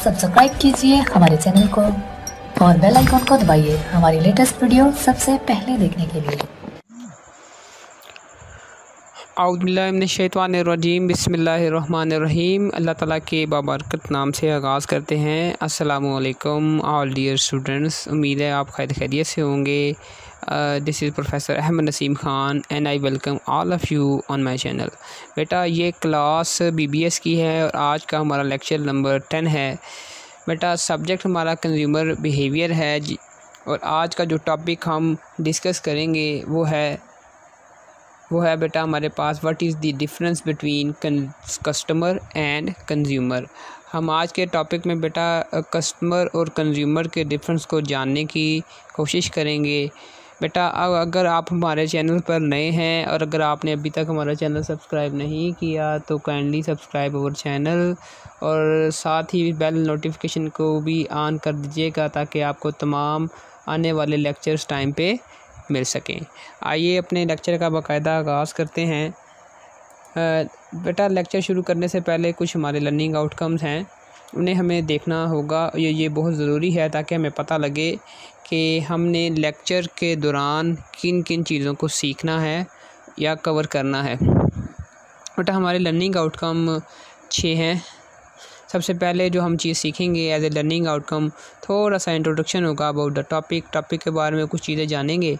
Subscribe कीजिए हमारे channel को और बेल आइकॉन को दबाइए हमारी लेटेस्ट वीडियो सबसे पहले देखने के लिए। औज़ुबिल्लाहिमिनश्शैतानिर्रजीम बिस्मिल्लाहिर्रहमानिर्रहीम। अल्लाह ताला के बाबरकत नाम से आगाज़ करते हैं। अस्सलामु अलैकुम ऑल डियर स्टूडेंट्स, उम्मीद है आप खैरियत से होंगे। This is professor Ahmad Naseem Khan and I welcome all of you on my channel. बेटा ये क्लास BBS की है और आज का हमारा लेक्चर नंबर 10 है। बेटा सब्जेक्ट हमारा कंज्यूमर बिहेवियर है और आज का जो टॉपिक हम डिस्कस करेंगे वो है बेटा हमारे पास what is the difference between customer and consumer. हम आज के टॉपिक में बेटा कस्टमर और कंज्यूमर के डिफरेंस को जानने की कोशिश करेंगे। बेटा अगर आप हमारे चैनल पर नए हैं और अगर आपने अभी तक हमारा चैनल सब्सक्राइब नहीं किया तो काइंडली सब्सक्राइब अवर चैनल और साथ ही बेल नोटिफिकेशन को भी ऑन कर दीजिएगा ताकि आपको तमाम आने वाले लेक्चर्स टाइम पे मिल सकें। आइए अपने लेक्चर का बाकायदा आगाज़ करते हैं। बेटा लेक्चर शुरू करने से पहले कुछ हमारे लर्निंग आउटकम्स हैं, उन्हें हमें देखना होगा। ये बहुत ज़रूरी है ताकि हमें पता लगे कि हमने लेक्चर के दौरान किन किन चीज़ों को सीखना है या कवर करना है। बेटा हमारे लर्निंग आउटकम 6 हैं। सबसे पहले जो हम चीज़ सीखेंगे एज ए लर्निंग आउटकम, थोड़ा सा इंट्रोडक्शन होगा अबाउट द टॉपिक के बारे में कुछ चीज़ें जानेंगे।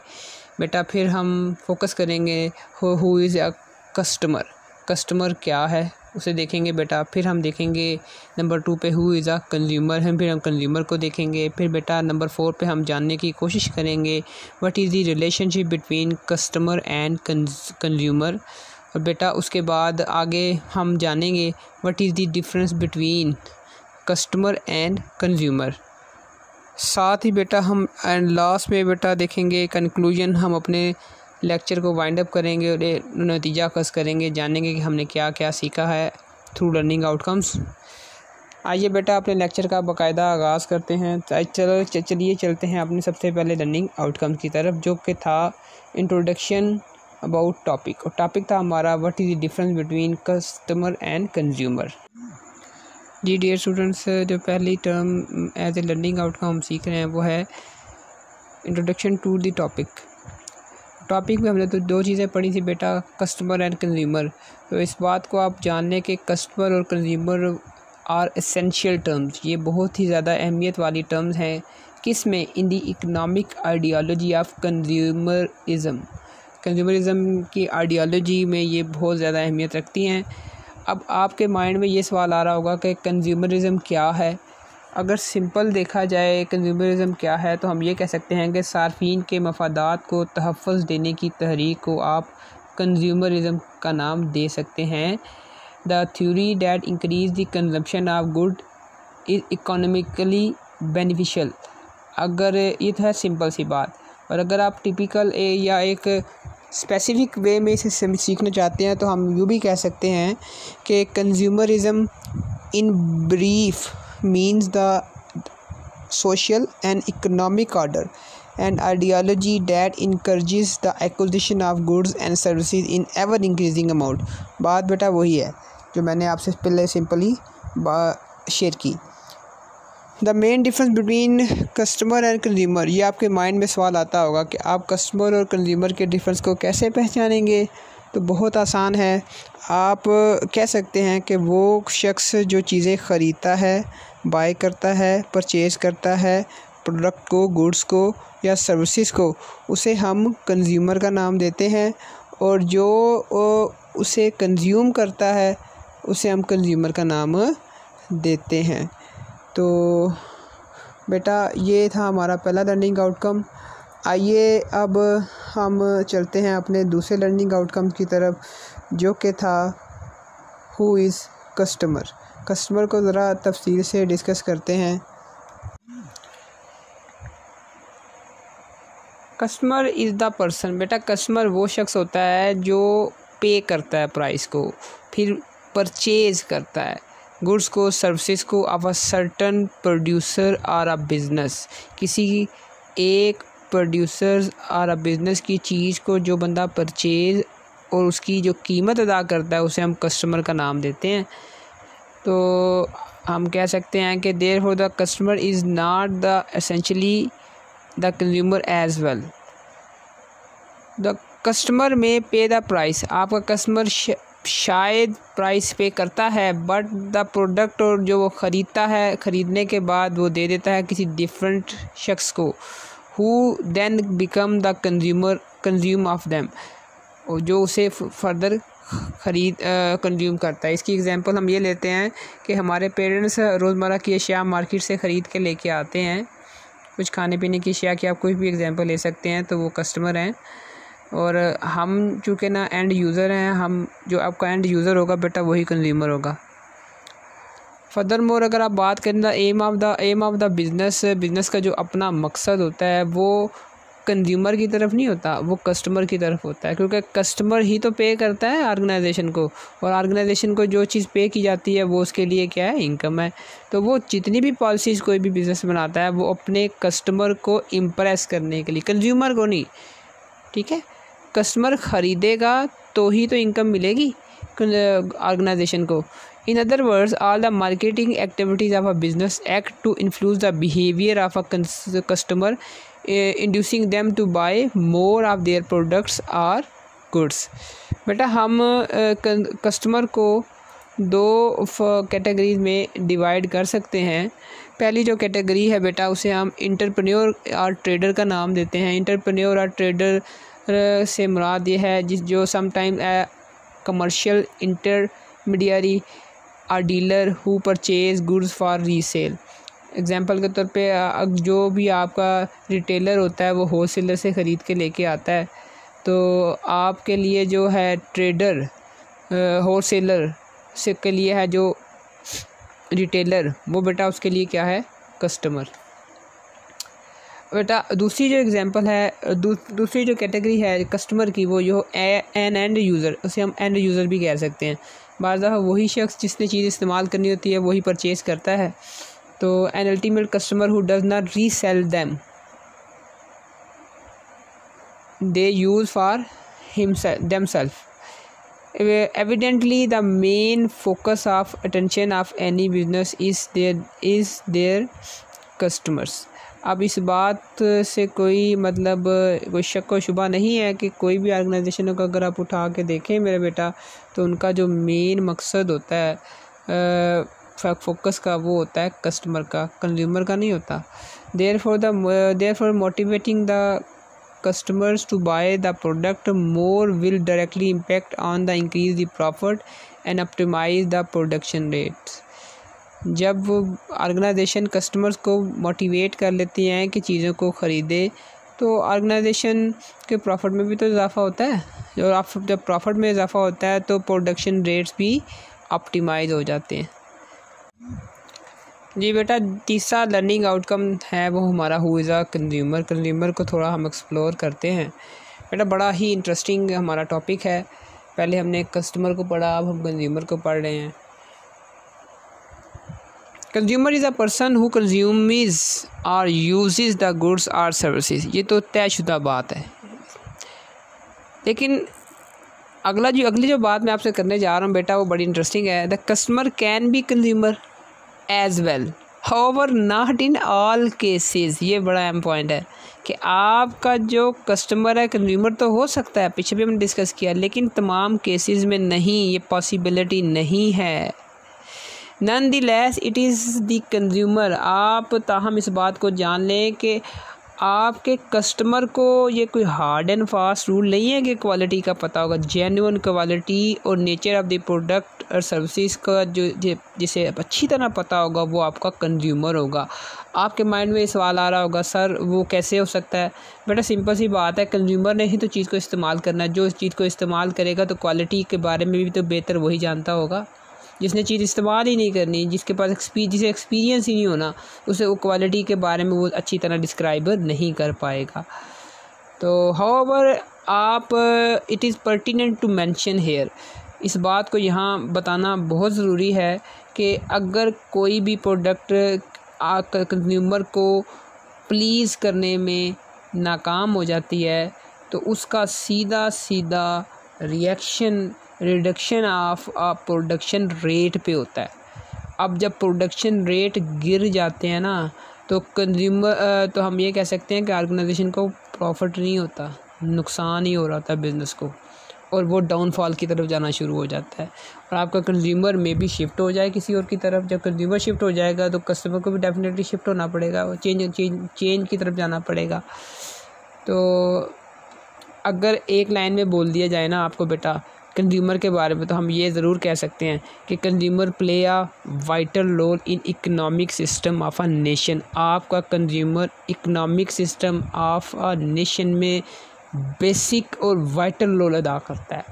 बेटा फिर हम फोकस करेंगे हु इज़ अ कस्टमर क्या है उसे देखेंगे। बेटा फिर हम देखेंगे नंबर 2 पे हु इज़ अ कंज्यूमर है, फिर हम कंज्यूमर को देखेंगे। फिर बेटा नंबर 4 पे हम जानने की कोशिश करेंगे what is the relationship between customer and consumer. और बेटा उसके बाद आगे हम जानेंगे what is the difference between customer and consumer. साथ ही बेटा हम एंड लास्ट में बेटा देखेंगे कंक्लूजन। हम अपने लेक्चर को वाइंड अप करेंगे और नतीजा कस करेंगे, जानेंगे कि हमने क्या क्या सीखा है थ्रू लर्निंग आउटकम्स। आइए बेटा अपने लेक्चर का बाकायदा आगाज़ करते हैं। चलिए चलते हैं अपने सबसे पहले लर्निंग आउटकम्स की तरफ, जो कि था इंट्रोडक्शन अबाउट टॉपिक। और टॉपिक था हमारा what is the difference between customer and consumer. जी डियर स्टूडेंट्स, जो पहली term as a learning outcome हम सीख रहे हैं वो है इंट्रोडक्शन टू द टॉपिक में हमने तो 2 चीज़ें पढ़ी थी बेटा, कस्टमर एंड कंज्यूमर। तो इस बात को आप जान लें कि कस्टमर और कंज्यूमर आर एसेंशियल टर्म्स, ये बहुत ही ज़्यादा अहमियत वाली टर्म्स हैं। किस में? In the economic ideology of consumerism की आइडियोलॉजी में ये बहुत ज़्यादा अहमियत रखती हैं। अब आपके माइंड में ये सवाल आ रहा होगा कि कंज्यूमरिज़म क्या है। अगर सिंपल देखा जाए कंज्यूमरिज़म क्या है तो हम ये कह सकते हैं कि सार्फिन के मफादात को तहफ़्फ़ुज़ देने की तहरीक को आप कंज्यूमरिज़म का नाम दे सकते हैं। The theory that increase the consumption of good is economically beneficial. अगर ये तो है सिंपल सी बात, और अगर आप टिपिकल या एक स्पेसिफ़िक वे में इसे सीखना चाहते हैं तो हम यूँ भी कह सकते हैं कि consumerism in brief means the social and economic order and ideology that encourages the acquisition of goods and services in ever increasing amount। बात बेटा वही है जो मैंने आपसे पहले सिंपली शेयर की। The main difference between customer and consumer, ये आपके माइंड में सवाल आता होगा कि आप कस्टमर और कंज्यूमर के डिफरेंस को कैसे पहचानेंगे। तो बहुत आसान है, आप कह सकते हैं कि वो शख्स जो चीज़ें ख़रीदता है, बाय करता है, परचेज़ करता है प्रोडक्ट को, गुड्स को या सर्विसेज को, उसे हम कंज्यूमर का नाम देते हैं, और जो उसे कंज्यूम करता है उसे हम कंज्यूमर का नाम देते हैं। तो बेटा ये था हमारा पहला लर्निंग आउटकम। आइए अब हम चलते हैं अपने दूसरे लर्निंग आउटकम की तरफ, जो कि था हु इज़ कस्टमर। कस्टमर को ज़रा तफसील से डिस्कस करते हैं। Customer is the person. बेटा कस्टमर वो शख्स होता है जो पे करता है प्राइस को, फिर परचेज़ करता है गुड्स को, सर्विसेज को ऑफ अ सर्टन प्रोड्यूसर और अ बिज़नेस। किसी एक प्रोड्यूसर और अ बिज़नेस की चीज़ को जो बंदा परचेज़ और उसकी जो कीमत अदा करता है उसे हम कस्टमर का नाम देते हैं। तो हम कह सकते हैं कि therefore the customer is not the essentially the consumer as well. The customer may pay the price, आपका कस्टमर शायद प्राइस पे करता है, बट द प्रोडक्ट और जो वो ख़रीदता है, ख़रीदने के बाद वो दे देता है किसी डिफरेंट शख्स को, who then become the consume of them, और जो उसे फर्दर कंज्यूम करता है। इसकी एग्जांपल हम ये लेते हैं कि हमारे पेरेंट्स रोज़मर्रा की अशिया मार्केट से ख़रीद के लेके आते हैं, कुछ खाने पीने की अशिया की आप कोई भी एग्जांपल ले सकते हैं, तो वो कस्टमर हैं, और हम चूँकि ना एंड यूज़र हैं, हम जो आपका एंड यूज़र होगा बेटा वही कंज्यूमर होगा। फर्दर मोर अगर आप बात करें the aim of the business का जो अपना मकसद होता है वो कंज्यूमर की तरफ नहीं होता, वो कस्टमर की तरफ होता है, क्योंकि कस्टमर ही तो पे करता है ऑर्गेनाइजेशन को, और ऑर्गेनाइजेशन को जो चीज़ पे की जाती है वो उसके लिए क्या है, इनकम है। तो वो जितनी भी पॉलिसीज़ कोई भी बिज़नेस बनाता है वो अपने कस्टमर को इम्प्रेस करने के लिए, कंज्यूमर को नहीं, ठीक है। कस्टमर ख़रीदेगा तो ही तो इनकम मिलेगी ऑर्गेनाइजेशन को। In other words all the marketing activities of a business act to influence the behaviour of a customer, inducing them to buy more of their products और गुड्स। बेटा हम कस्टमर को दो categories में divide कर सकते हैं। पहली जो कैटेगरी है बेटा उसे हम इंटरप्रेन्योर और ट्रेडर का नाम देते हैं। इंटरप्रेन्योर और ट्रेडर से मुराद ये है जो समटाइम कमर्शियल इंटरमीडियरी और dealer who purchase goods for resale. Example के तौर पे जो भी आपका रिटेलर होता है वो होलसेलर से ख़रीद के लेके आता है, तो आपके लिए जो है ट्रेडर होलसेलर से के लिए है जो रिटेलर, वो बेटा उसके लिए क्या है, कस्टमर। बेटा दूसरी जो एग्जांपल है, दूसरी जो कैटेगरी है कस्टमर की, वो जो एन एंड यूज़र, उसे हम एंड यूज़र भी कह सकते हैं। बाज़ दफ़ा वही शख्स जिसने चीज़ इस्तेमाल करनी होती है वही परचेज़ करता है, तो an ultimate customer who does not resale them they use for themselves. Evidently the main focus of attention of any business is their customers. अब इस बात से कोई शक व शुबा नहीं है कि कोई भी ऑर्गेनाइजेशन को अगर आप उठा के देखें मेरे बेटा, तो उनका जो मेन मकसद होता है फोकस का वो होता है कस्टमर का, कंज्यूमर का नहीं होता। therefore motivating the customers to buy the product more will directly impact on the increase the profit and optimize the production rates. जब ऑर्गेनाइजेशन कस्टमर्स को मोटिवेट कर लेती हैं कि चीज़ों को ख़रीदे, तो ऑर्गेनाइजेशन के प्रॉफिट में भी तो इजाफ़ा होता है, और जब प्रॉफिट में इजाफ़ा होता है तो प्रोडक्शन रेट्स भी ऑप्टिमाइज़ हो जाते हैं। जी बेटा तीसरा लर्निंग आउटकम है वो हमारा who is a consumer. Consumer को थोड़ा हम एक्सप्लोर करते हैं। बेटा बड़ा ही इंटरेस्टिंग हमारा टॉपिक है। पहले हमने कस्टमर को पढ़ा, अब हम कंज्यूमर को पढ़ रहे हैं। Consumer is a person who consumes और यूजेस द गुड्स और सर्विसेज। ये तो तयशुदा बात है, लेकिन अगली जो बात मैं आपसे करने जा रहा हूँ बेटा वो बड़ी इंटरेस्टिंग है। The customer can be consumer as well, however not in all cases. ये बड़ा अहम पॉइंट है कि आपका जो कस्टमर है कंज्यूमर तो हो सकता है, पीछे भी हमने डिस्कस किया, लेकिन तमाम केसेस में नहीं, ये पॉसिबिलिटी नहीं है। Nonetheless it is the consumer. आप ताहम इस बात को जान लें कि आपके कस्टमर को ये कोई हार्ड एंड फास्ट रूल नहीं है कि क्वालिटी का पता होगा। जेन्युइन क्वालिटी और नेचर ऑफ द प्रोडक्ट और सर्विसेज का जो जिसे अच्छी तरह पता होगा वो आपका कंज्यूमर होगा। आपके माइंड में सवाल आ रहा होगा सर वो कैसे हो सकता है? बेटा सिंपल सी बात है, कंज्यूमर ने ही तो चीज़ को इस्तेमाल करना है। जो इस चीज़ को इस्तेमाल करेगा तो क्वालिटी के बारे में भी तो बेहतर वही जानता होगा। जिसने चीज़ इस्तेमाल ही नहीं करनी, जिसके पास जिसे एक्सपीरियंस ही नहीं होना, उसे वो क्वालिटी के बारे में वो अच्छी तरह डिस्क्राइब नहीं कर पाएगा। तो हाउएवर आप it is pertinent to mention here, इस बात को यहाँ बताना बहुत ज़रूरी है कि अगर कोई भी प्रोडक्ट कंज्यूमर को प्लीज़ करने में नाकाम हो जाती है तो उसका सीधा reaction reduction of production rate पे होता है। अब जब प्रोडक्शन रेट गिर जाते हैं ना तो कंज्यूमर तो हम ये कह सकते हैं कि ऑर्गेनाइजेशन को प्रॉफिट नहीं होता, नुकसान ही हो रहा था बिज़नेस को, और वो डाउनफॉल की तरफ जाना शुरू हो जाता है। और आपका कंज्यूमर में भी शिफ्ट हो जाए किसी और की तरफ। जब कंज्यूमर शिफ्ट हो जाएगा तो कस्टमर को भी डेफिनेटली शिफ्ट होना पड़ेगा, वो चेंज की तरफ जाना पड़ेगा। तो अगर एक लाइन में बोल दिया जाए ना आपको बेटा कंज्यूमर के बारे में, तो हम ये ज़रूर कह सकते हैं कि consumer play a vital role in economic system of a nation. आपका consumer economic system of a nation में बेसिक और वाइटल रोल अदा करता है।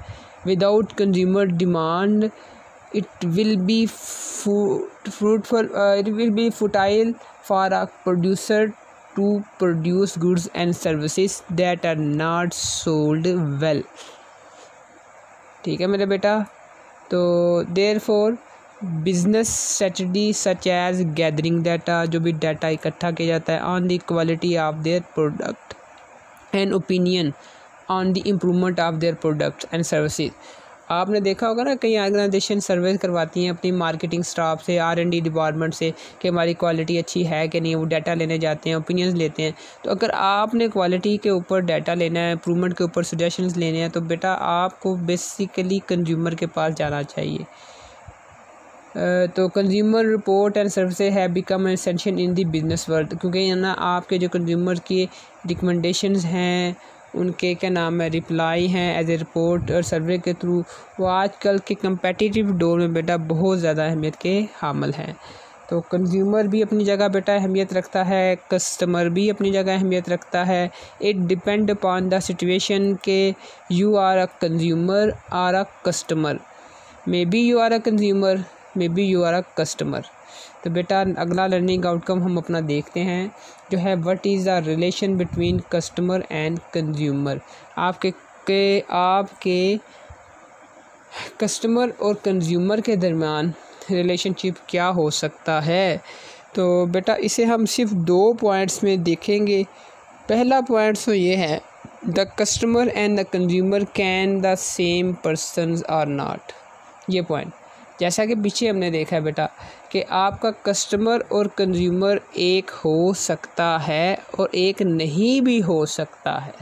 Without consumer demand it will be futile for a producer to produce goods and services that are not sold well. ठीक है मेरे बेटा। तो therefore business strategy such as gathering data, जो भी डाटा इकट्ठा किया जाता है on the quality of their product and opinion on the improvement of their products and services. आपने देखा होगा ना कई ऑर्गेनाइजेशन सर्वे करवाती हैं अपनी मार्केटिंग स्टाफ से, R&D डिपार्टमेंट से कि हमारी क्वालिटी अच्छी है कि नहीं। वो डाटा लेने जाते हैं, ओपिनियंस लेते हैं। तो अगर आपने क्वालिटी के ऊपर डाटा लेना है, इम्प्रूवमेंट के ऊपर सजेशंस लेने हैं, तो बेटा आपको बेसिकली कंज्यूमर के पास जाना चाहिए। तो consumer report and services have become essential in the business world, क्योंकि ना आपके जो कंज्यूमर की रिकमेंडेशंस हैं, उनके क्या नाम है रिप्लाई हैं एज ए रिपोर्ट और सर्वे के थ्रू, वो आजकल के कंपेटिटिव दौर में बेटा बहुत ज़्यादा अहमियत के हामिल हैं। तो कंज्यूमर भी अपनी जगह बेटा अहमियत रखता है, कस्टमर भी अपनी जगह अहमियत रखता है। It depend upon the situation के you are a consumer or a customer, maybe you are a consumer, maybe you are a customer. तो बेटा अगला लर्निंग आउटकम हम अपना देखते हैं जो है what is the relation between customer and consumer. आपके कस्टमर और कंज्यूमर के दरमियान रिलेशनशिप क्या हो सकता है। तो बेटा इसे हम सिर्फ 2 पॉइंट्स में देखेंगे। पहला पॉइंट तो ये है the customer and the consumer can the same persons are not. ये पॉइंट जैसा कि पीछे हमने देखा है बेटा कि आपका कस्टमर और कंज्यूमर एक हो सकता है और एक नहीं भी हो सकता है।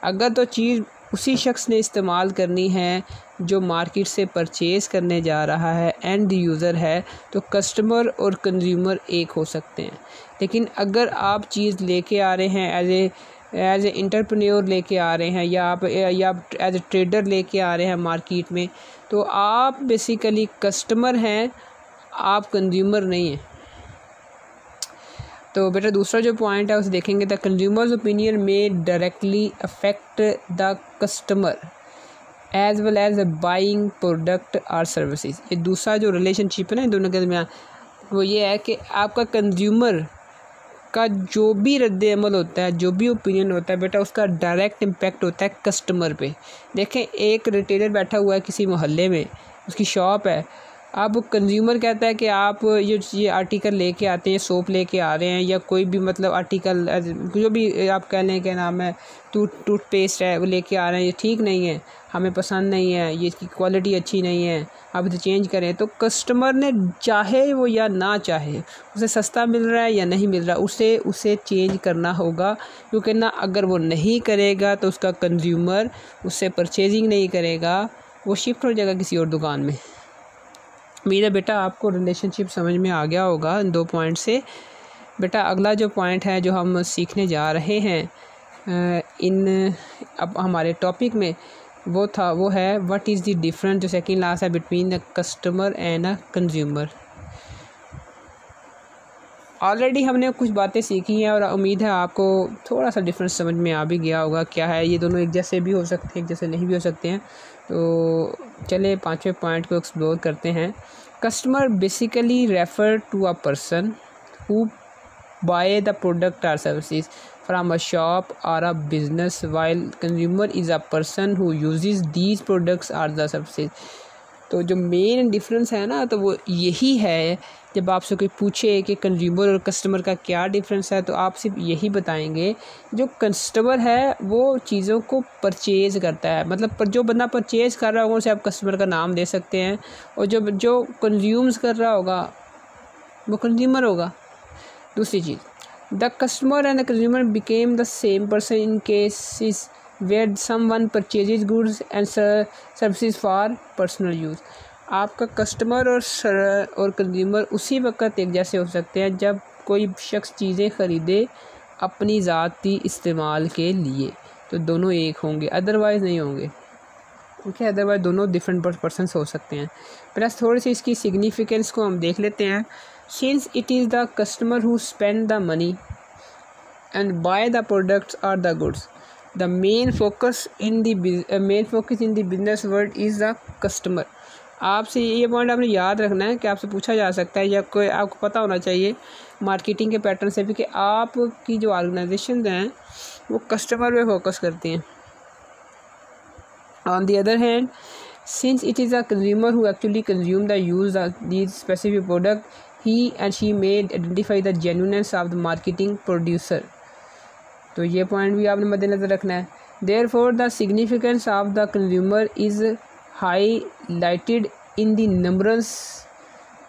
अगर तो चीज़ उसी शख्स ने इस्तेमाल करनी है जो मार्केट से परचेज़ करने जा रहा है, एंड यूज़र है, तो कस्टमर और कंज्यूमर एक हो सकते हैं। लेकिन अगर आप चीज़ लेके आ रहे हैं एज ए एंटरप्रेन्योर लेके आ रहे हैं, या आप एज ए ट्रेडर लेके आ रहे हैं मार्केट में, तो आप बेसिकली कस्टमर हैं, आप कंज्यूमर नहीं हैं। तो बेटा दूसरा जो पॉइंट है उसे देखेंगे द कंज्यूमर्स ओपिनियन में directly affect the customer as well as buying product और सर्विसेज। ये दूसरा जो रिलेशनशिप है ना इन दोनों के दरमियान, वो ये है कि आपका कंज्यूमर का जो भी रद्द अमल होता है, जो भी ओपिनियन होता है बेटा, उसका डायरेक्ट इम्पैक्ट होता है कस्टमर पे। देखें एक रिटेलर बैठा हुआ है किसी मोहल्ले में, उसकी शॉप है। अब कंज्यूमर कहता है कि आप ये आर्टिकल लेके आते हैं, सोप लेके आ रहे हैं, या कोई भी मतलब आर्टिकल जो भी आप कह लें क्या नाम है टूथपेस्ट है वो लेके आ रहे हैं, ये ठीक नहीं है, हमें पसंद नहीं है, ये इसकी क्वालिटी अच्छी नहीं है, आप इसे चेंज करें। तो कस्टमर ने चाहे वो या ना चाहे, उसे सस्ता मिल रहा है या नहीं मिल रहा, उसे चेंज करना होगा, क्योंकि ना अगर वो नहीं करेगा तो उसका कंज्यूमर उससे परचेजिंग नहीं करेगा, वो शिफ्ट हो जाएगा किसी और दुकान में। उम्मीद है बेटा आपको रिलेशनशिप समझ में आ गया होगा इन 2 पॉइंट से। बेटा अगला जो पॉइंट है जो हम सीखने जा रहे हैं अब हमारे टॉपिक में, वो है व्हाट इज़ द डिफरेंस, जो सेकंड लास्ट है, between the customer and a consumer. Already हमने कुछ बातें सीखी हैं और उम्मीद है आपको थोड़ा सा डिफरेंस समझ में आ भी गया होगा क्या है। ये दोनों एक जैसे भी हो सकते हैं, एक जैसे नहीं भी हो सकते हैं। तो चले 5वें पॉइंट को एक्सप्लोर करते हैं। Customer basically refer to a person who buy the product और services from a shop or a business, while consumer is a person who uses these products or the services। तो जो main difference है ना, तो वो यही है। जब आपसे कोई पूछे कि कंज्यूमर और कस्टमर का क्या डिफरेंस है, तो आप सिर्फ यही बताएंगे जो कस्टमर है वो चीज़ों को परचेज़ करता है, मतलब जो बंदा परचेज़ कर रहा होगा उसे आप कस्टमर का नाम दे सकते हैं, और जो कंज्यूम्स कर रहा होगा वो कंज्यूमर होगा। दूसरी चीज़, the customer and the consumer became the same person in cases where someone purchases goods and services for personal use. आपका कस्टमर और कंज्यूमर उसी वक्त एक जैसे हो सकते हैं जब कोई शख्स चीज़ें ख़रीदे अपनी ज़ाती इस्तेमाल के लिए, तो दोनों एक होंगे, अदरवाइज़ नहीं होंगे। ओके, अदरवाइज दोनों डिफरेंट पर्सन हो सकते हैं। प्लस थोड़ी सी इसकी सिग्निफिकेंस को हम देख लेते हैं। Since it is the customer who spend the money and buy the products और the goods, the main focus in the business world is the customer. आपसे ये पॉइंट आपने याद रखना है कि आपसे पूछा जा सकता है या कोई आपको पता होना चाहिए मार्केटिंग के पैटर्न से भी कि आपकी जो ऑर्गेनाइजेशन हैं वो कस्टमर पे फोकस करती हैं। On the other hand, since it is a consumer who actually consume the use of these specific product, he and she may identify the genuineness of the marketing producer. तो ये point भी आपने मद्देनज़र रखना है। Therefore, the significance of the consumer is highlighted in the numerous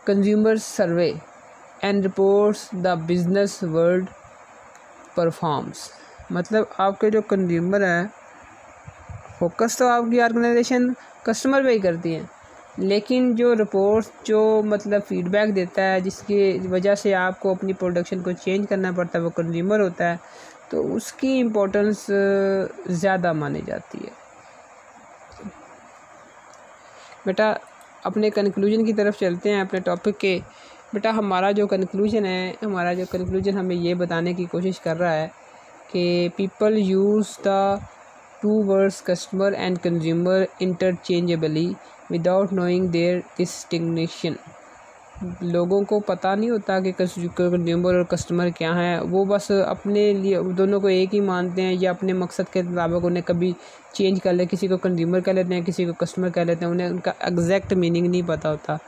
consumer survey and reports the business world performs। मतलब आपके जो कंज्यूमर हैं फोकस तो आपकी ऑर्गेनाइजेशन कस्टमर पे ही करती है, लेकिन जो रिपोर्ट जो मतलब फ़ीडबैक देता है जिसकी वजह से आपको अपनी प्रोडक्शन को चेंज करना पड़ता है वो कंज्यूमर होता है, तो उसकी इम्पोर्टेंस ज़्यादा मानी जाती है। बेटा अपने कंक्लूजन की तरफ चलते हैं अपने टॉपिक के। बेटा हमारा जो कंक्लूजन हमें ये बताने की कोशिश कर रहा है कि people use the two words customer and consumer interchangeably without knowing their distinction. लोगों को पता नहीं होता कि कंज्यूमर और कस्टमर क्या है, वो बस अपने लिए दोनों को एक ही मानते हैं या अपने मकसद के मुताबिक उन्हें कभी चेंज कर ले, किसी को कंज्यूमर कह लेते हैं, किसी को कस्टमर कह लेते हैं, उन्हें उनका एग्जैक्ट मीनिंग नहीं पता होता।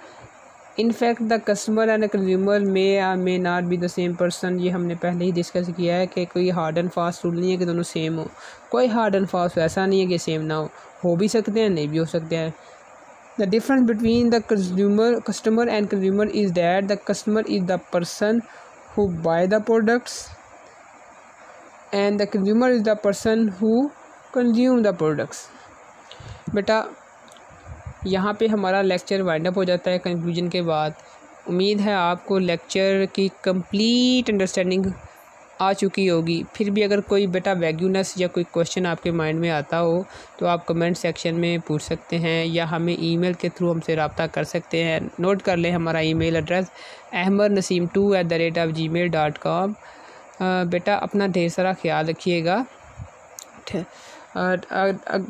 In fact the customer and consumer may not be the same person. ये हमने पहले ही डिस्कस किया है कि कोई हार्ड एंड फास्ट रूल नहीं है कि दोनों सेम हो। कोई हार्ड एंड फास्ट ऐसा नहीं है कि सेम ना हो भी सकते हैं, नहीं भी हो सकते हैं। The difference between the customer and consumer is that the customer is the person who buy the products and the consumer is the person who consume the products. बेटा यहाँ पे हमारा लेक्चर वाइंड अप हो जाता है conclusion के बाद। उम्मीद है आपको लेक्चर की कंप्लीट अंडरस्टैंडिंग आ चुकी होगी। फिर भी अगर कोई बेटा वैग्यूनेस या कोई क्वेश्चन आपके माइंड में आता हो तो आप कमेंट सेक्शन में पूछ सकते हैं या हमें ईमेल के थ्रू हमसे रब्ता कर सकते हैं। नोट कर लें हमारा ईमेल एड्रेस ahmernaseem2@gmail.com। बेटा अपना ढेर सारा ख्याल रखिएगा।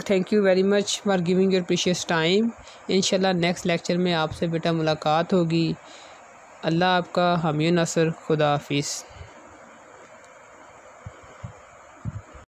Thank you very much for giving your precious time. इंशाल्लाह नेक्स्ट लेक्चर में आपसे बेटा मुलाकात होगी। अल्लाह आपका हामी नसर। खुदा हाफिज़।